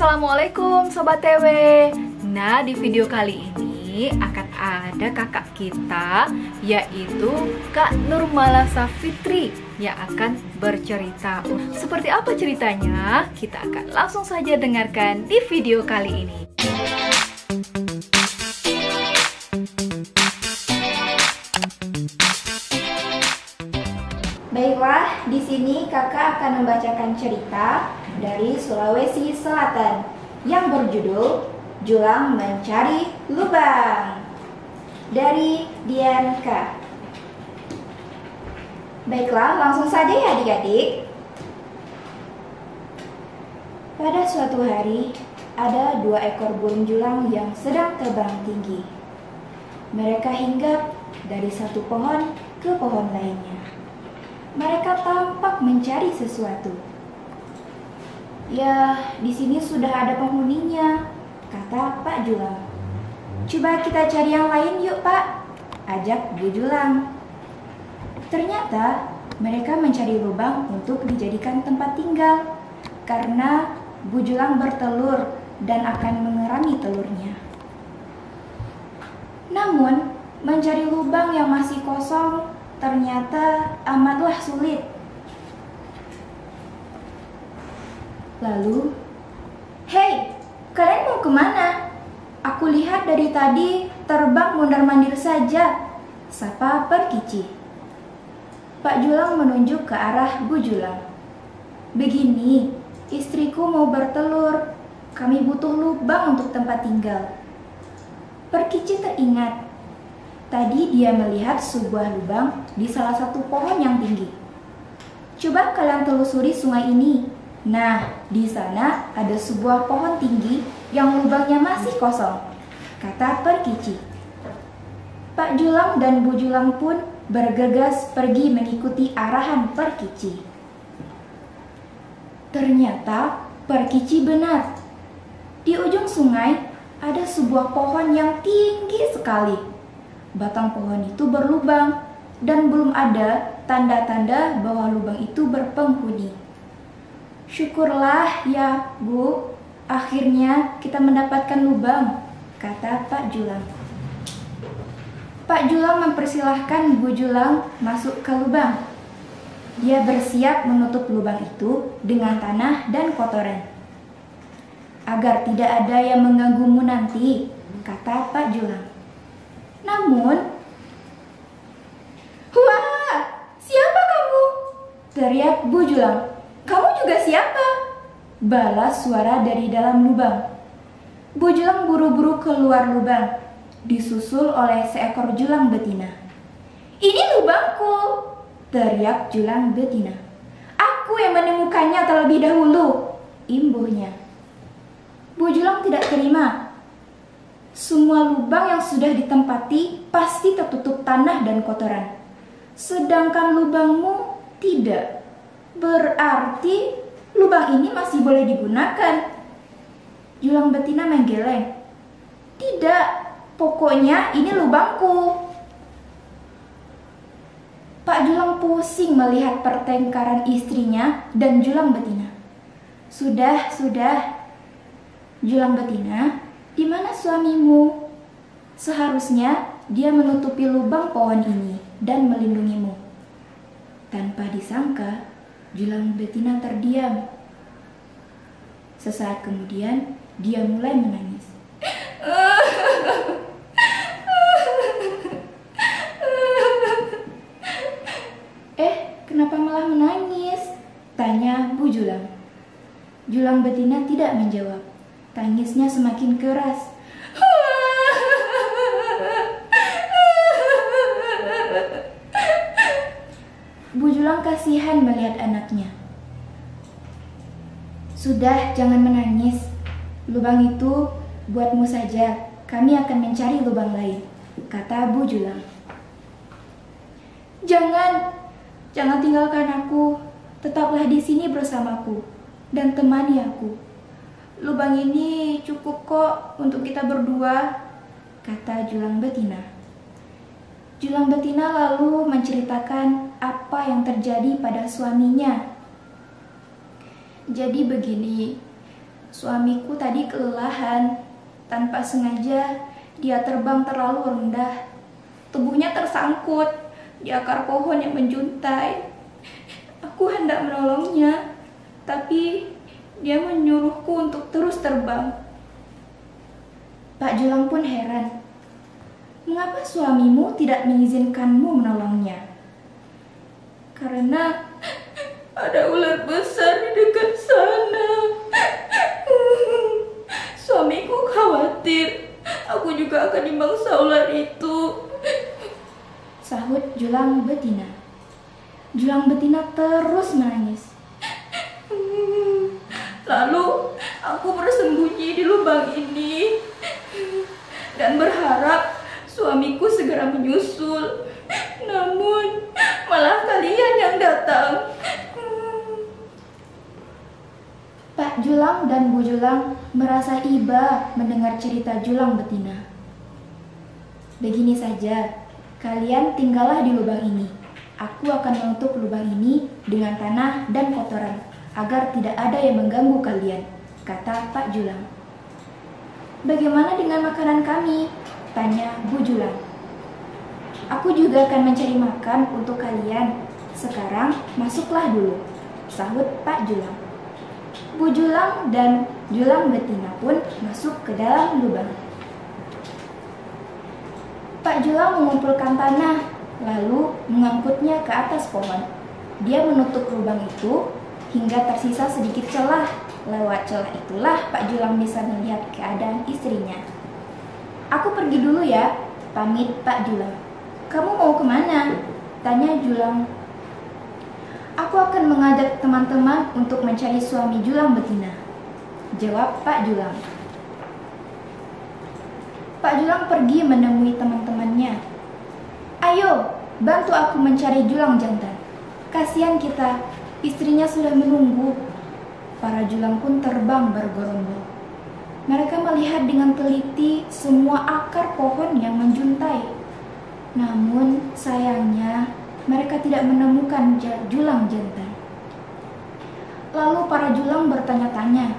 Assalamualaikum Sobat TW. Nah, di video kali ini akan ada kakak kita, yaitu Kak Nurmala Safitri, yang akan bercerita. Seperti apa ceritanya? Kita akan langsung saja dengarkan di video kali ini. Baiklah, di sini kakak akan membacakan cerita dari Sulawesi Selatan yang berjudul Julang Mencari Lubang dari Dianka. Baiklah, langsung saja ya adik-adik. Pada suatu hari, ada 2 ekor burung julang yang sedang terbang tinggi. Mereka hinggap dari satu pohon ke pohon lainnya. Mereka tampak mencari sesuatu. Ya, di sini sudah ada penghuninya, kata Pak Julang. Coba kita cari yang lain yuk Pak, ajak Bu Julang. Ternyata mereka mencari lubang untuk dijadikan tempat tinggal, karena Bu Julang bertelur dan akan mengerami telurnya. Namun, mencari lubang yang masih kosong ternyata amatlah sulit. Lalu, "Hei, kalian mau kemana? Aku lihat dari tadi terbang mondar-mandir saja," sapa Perkici. Pak Julang menunjuk ke arah Bu Julang. "Begini, istriku mau bertelur. Kami butuh lubang untuk tempat tinggal." Perkici teringat. Tadi dia melihat sebuah lubang di salah satu pohon yang tinggi. "Coba kalian telusuri sungai ini. Nah, di sana ada sebuah pohon tinggi yang lubangnya masih kosong," kata Perkici. Pak Julang dan Bu Julang pun bergegas pergi mengikuti arahan Perkici. Ternyata Perkici benar. Di ujung sungai ada sebuah pohon yang tinggi sekali. Batang pohon itu berlubang dan belum ada tanda-tanda bahwa lubang itu berpenghuni. "Syukurlah ya Bu, akhirnya kita mendapatkan lubang," kata Pak Julang. Pak Julang mempersilahkan Bu Julang masuk ke lubang. Dia bersiap menutup lubang itu dengan tanah dan kotoran. "Agar tidak ada yang mengganggumu nanti," kata Pak Julang. Namun, "Wah, siapa kamu?" teriak Bu Julang. "Kamu juga siapa?" balas suara dari dalam lubang. Bu Julang buru-buru keluar lubang, disusul oleh seekor julang betina. "Ini lubangku!" teriak julang betina. "Aku yang menemukannya terlebih dahulu," imbuhnya. Bu Julang tidak terima. Semua lubang yang sudah ditempati pasti tertutup tanah dan kotoran. Sedangkan lubangmu tidak. Berarti lubang ini masih boleh digunakan. Julang betina menggeleng. "Tidak, pokoknya ini lubangku." Pak Julang pusing melihat pertengkaran istrinya dan julang betina. Sudah, Julang betina, di mana suamimu? Seharusnya dia menutupi lubang pohon ini dan melindungimu." Tanpa disangka, julang betina terdiam. Sesaat kemudian, dia mulai menangis. Kenapa malah menangis?" tanya Bu Julang. Julang betina tidak menjawab. Tangisnya semakin keras. Bu Julang kasihan melihat anaknya. "Sudah, jangan menangis. Lubang itu buatmu saja. Kami akan mencari lubang lain," kata Bu Julang. Jangan tinggalkan aku. Tetaplah di sini bersamaku dan temani aku. Lubang ini cukup kok untuk kita berdua," kata julang betina. Julang betina lalu menceritakan apa yang terjadi pada suaminya. "Jadi begini, Suamiku tadi kelelahan. Tanpa sengaja, dia terbang terlalu rendah. Tubuhnya tersangkut di akar pohon yang menjuntai. Aku hendak menolongnya, tapi dia menyuruhku untuk terus terbang. Pak Julang pun heran. Mengapa suamimu tidak mengizinkanmu menolongnya? Karena ada ular besar di dekat sana. Suamiku khawatir aku juga akan dimangsa ular itu, sahut Julang betina. Julang betina terus menangis. Lalu aku bersembunyi di lubang ini dan berharap suamiku segera menyusul. Namun malah kalian yang datang. Pak Julang dan Bu Julang merasa iba mendengar cerita Julang betina. Begini saja, kalian tinggallah di lubang ini. Aku akan menutup lubang ini dengan tanah dan kotoran, agar tidak ada yang mengganggu kalian, kata Pak Julang. Bagaimana dengan makanan kami? Tanya Bu Julang. Aku juga akan mencari makan untuk kalian. Sekarang masuklah dulu, sahut Pak Julang. Bu Julang dan Julang betina pun masuk ke dalam lubang. Pak Julang mengumpulkan tanah, lalu mengangkutnya ke atas pohon. Dia menutup lubang itu hingga tersisa sedikit celah. Lewat celah itulah Pak Julang bisa melihat keadaan istrinya. Aku pergi dulu ya, pamit Pak Julang. Kamu mau kemana? Tanya Julang. Aku akan mengajak teman-teman untuk mencari suami Julang betina, jawab Pak Julang. Pak Julang pergi menemui teman-temannya. Ayo, bantu aku mencari Julang jantan. Kasihan kita, istrinya sudah menunggu. Para Julang pun terbang bergerombol. Mereka melihat dengan teliti semua akar pohon yang menjuntai. Namun sayangnya mereka tidak menemukan Julang jantan. Lalu para Julang bertanya-tanya,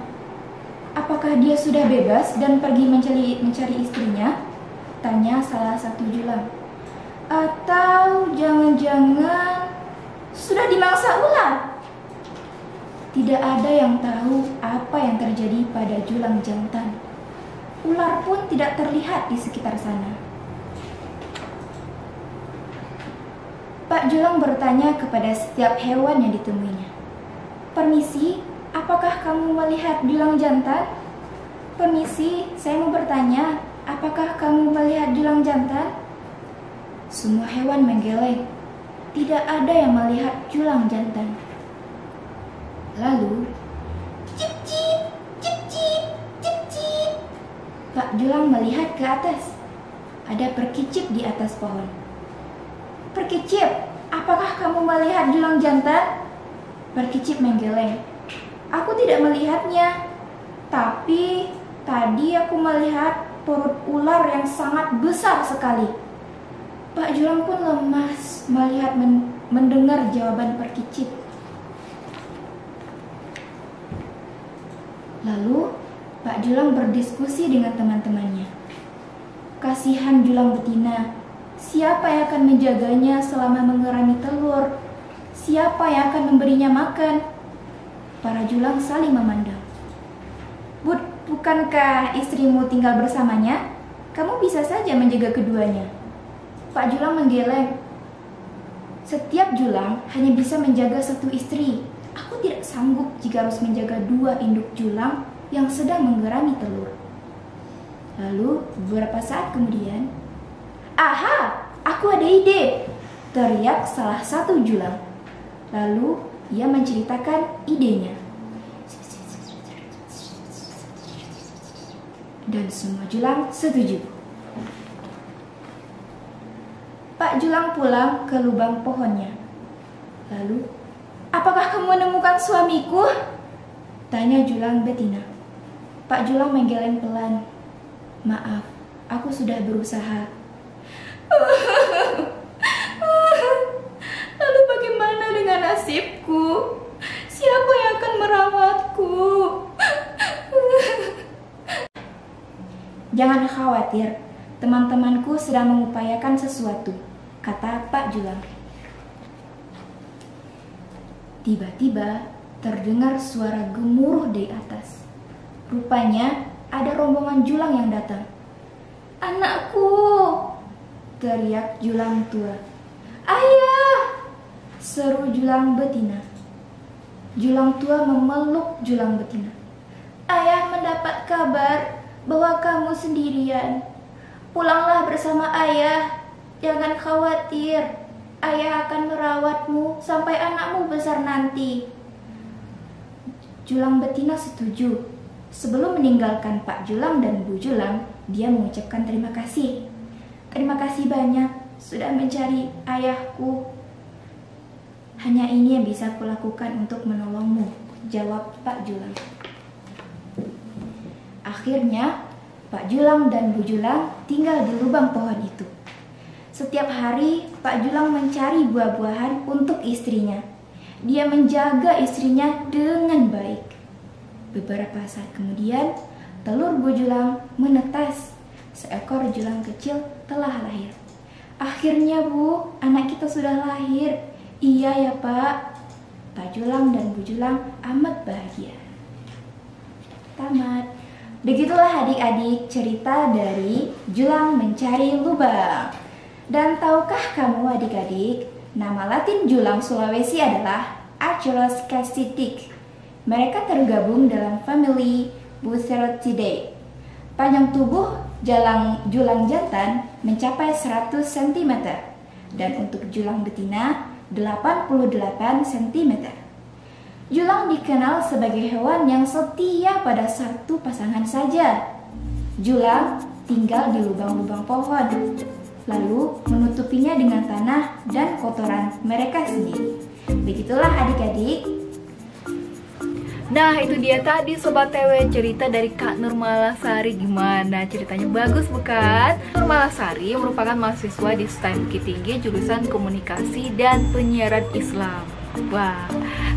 apakah dia sudah bebas dan pergi mencari istrinya? Tanya salah satu Julang. Atau jangan-jangan sudah dimangsa ular? Tidak ada yang tahu apa yang terjadi pada Julang jantan. Ular pun tidak terlihat di sekitar sana. Pak Julang bertanya kepada setiap hewan yang ditemuinya. Permisi, apakah kamu melihat Julang jantan? Permisi, saya mau bertanya, apakah kamu melihat Julang jantan? Semua hewan menggeleng. Tidak ada yang melihat Julang jantan. Lalu, cip cip, cip cip, cip cip. Pak Julang melihat ke atas. Ada perkicip di atas pohon. Perkicip, apakah kamu melihat Julang jantan? Perkicip menggeleng. Aku tidak melihatnya. Tapi tadi aku melihat perut ular yang sangat besar sekali. Pak Julang pun lemas melihat mendengar jawaban perkicip. Lalu Pak Julang berdiskusi dengan teman-temannya. Kasihan Julang betina. Siapa yang akan menjaganya selama mengerami telur? Siapa yang akan memberinya makan? Para Julang saling memandang. Bukankah istrimu tinggal bersamanya? Kamu bisa saja menjaga keduanya. Pak Julang menggeleng. Setiap Julang hanya bisa menjaga satu istri. Aku tidak sanggup jika harus menjaga 2 induk Julang yang sedang menggerami telur. Lalu beberapa saat kemudian, aha, aku ada ide, teriak salah satu Julang. Lalu ia menceritakan idenya. Dan semua Julang setuju. Pak Julang pulang ke lubang pohonnya. Lalu, apakah kamu menemukan suamiku? Tanya Julang betina. Pak Julang menggeleng pelan. Maaf, aku sudah berusaha. Lalu bagaimana dengan nasibku? Siapa yang akan merawatku? Jangan khawatir, teman-temanku sedang mengupayakan sesuatu, kata Pak Julang. Tiba-tiba terdengar suara gemuruh dari atas. Rupanya ada rombongan Julang yang datang. "Anakku!" teriak Julang tua. "Ayah!" seru Julang betina. Julang tua memeluk Julang betina. "Ayah mendapat kabar bahwa kamu sendirian. Pulanglah bersama ayah. Jangan khawatir. Ayah akan merawatmu sampai anakmu besar nanti." Julang betina setuju. Sebelum meninggalkan Pak Julang dan Bu Julang, dia mengucapkan terima kasih. "Terima kasih banyak sudah mencari ayahku. Hanya ini yang bisa kulakukan untuk menolongmu," jawab Pak Julang. Akhirnya, Pak Julang dan Bu Julang tinggal di lubang pohon itu. Setiap hari, Pak Julang mencari buah-buahan untuk istrinya. Dia menjaga istrinya dengan baik. Beberapa saat kemudian, telur Bu Julang menetas. Seekor julang kecil telah lahir. "Akhirnya, Bu, anak kita sudah lahir." "Iya ya, Pak." Pak Julang dan Bu Julang amat bahagia. Tamat. Begitulah adik-adik cerita dari Julang Mencari Lubang. Dan tahukah kamu adik-adik, nama Latin Julang Sulawesi adalah Acheros castitic. Mereka tergabung dalam famili Bucerotidae. Panjang tubuh julang jantan mencapai 100 cm dan untuk julang betina 88 cm. Julang dikenal sebagai hewan yang setia pada satu pasangan saja. Julang tinggal di lubang-lubang pohon, lalu menutupinya dengan tanah dan kotoran mereka sendiri. Begitulah adik-adik. Nah, itu dia tadi Sobat TW cerita dari Kak Nurmalasari. Gimana ceritanya, bagus bukan? Nurmalasari merupakan mahasiswa di STEM Bukit Tinggi jurusan Komunikasi dan Penyiaran Islam. Wah,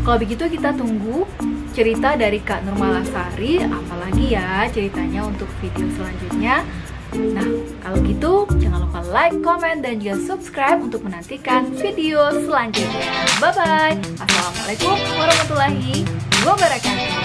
kalau begitu kita tunggu cerita dari Kak Nurmalasari, apalagi ya ceritanya untuk video selanjutnya. Nah, kalau gitu jangan lupa like, comment, dan juga subscribe untuk menantikan video selanjutnya. Bye-bye. Assalamualaikum warahmatullahi wabarakatuh.